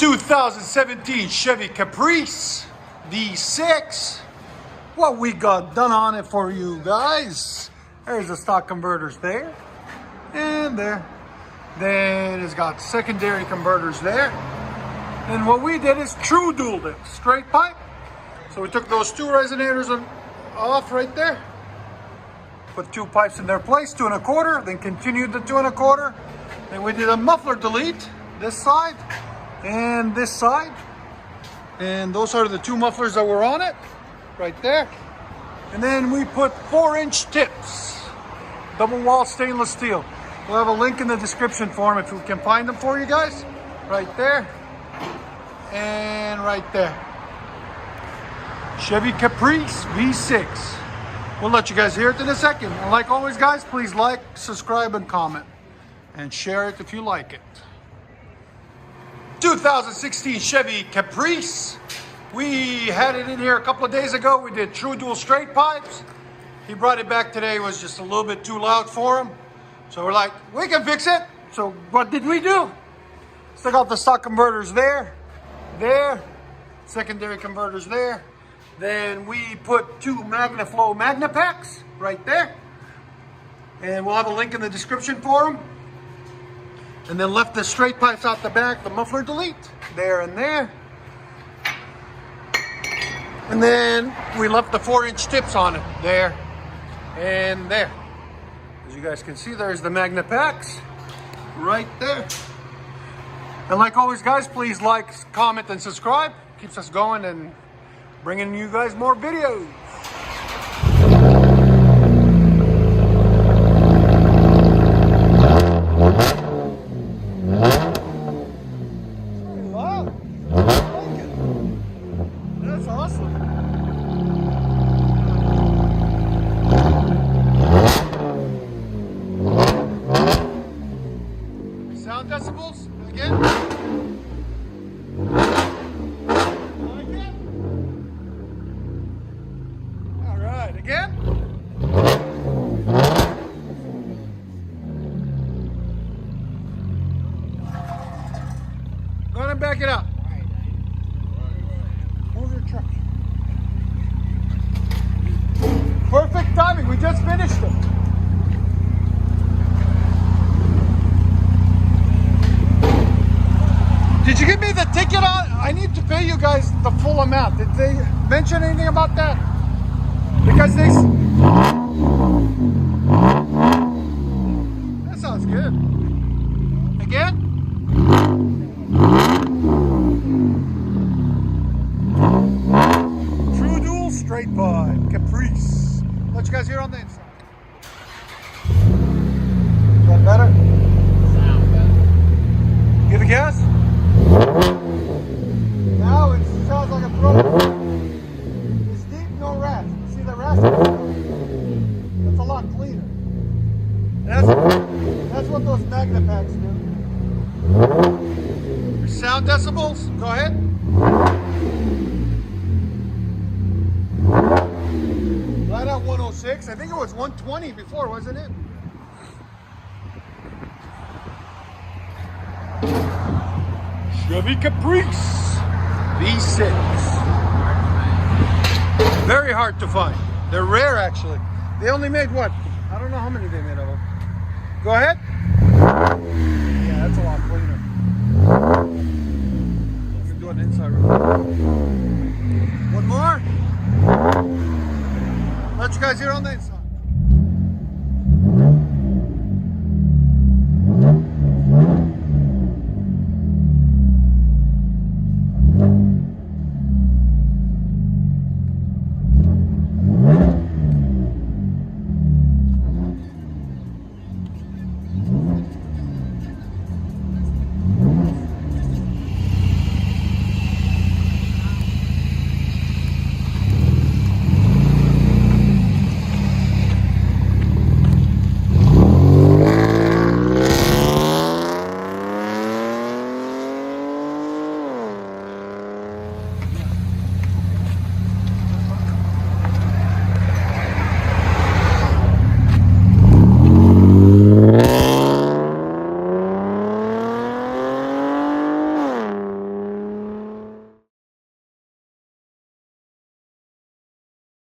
2017 Chevy Caprice V6. What we got done on it for you guys. There's the stock converters there and there. Then it's got secondary converters there. And what we did is true dualed it, straight pipe. So we took those two resonators off right there, put two pipes in their place, 2 1/4, then continued the 2 1/4. Then we did a muffler delete, this side and this side. And those are the two mufflers that were on it, right there. And then we put 4-inch tips, double wall stainless steel. We'll have a link in the description for them if we can find them for you guys. Right there and right there. Chevy Caprice V6. We'll let you guys hear it in a second. And like always, guys, please like, subscribe, and comment. And share it if you like it. 2016 Chevy Caprice. We had it in here a couple of days ago. We did true dual straight pipes. He brought it back today. It was just a little bit too loud for him. So we're like, we can fix it. So what did we do? Still got the stock converters there, secondary converters there. Then we put 2 MAGNAFLOW MAGNAPACKS right there. And we'll have a link in the description for them. And then left the straight pipes out the back, the muffler delete, there and there. And then we left the 4-inch tips on it, there and there. As you guys can see, there's the MAGNAPACKS right there. And like always, guys, please like, comment, and subscribe. Keeps us going and bringing you guys more videos. That's awesome. Sound decibels again. Like it. All right, again. Go ahead and back it up. Move your truck. Perfect timing. We just finished it. Did you give me the ticket on? I need to pay you guys the full amount. Did they mention anything about that? Because they... That sounds good. Again? True dual straight pipe, Caprice. Let you guys hear on the inside. Is that better? Sound better. Give a guess? Now it sounds like a throat. It's deep, no rasp. See the rasp? That's a lot cleaner. That's what those MAGNAPACKS do. Your sound decibels, go ahead. Right at 106. I think it was 120 before, wasn't it? Chevy Caprice V6. Very hard to find. They're rare, actually. They only made what? I don't know how many they made of them. Go ahead. Yeah, that's a lot cleaner. You can do an inside real quick. One more. Let you guys hear on the inside.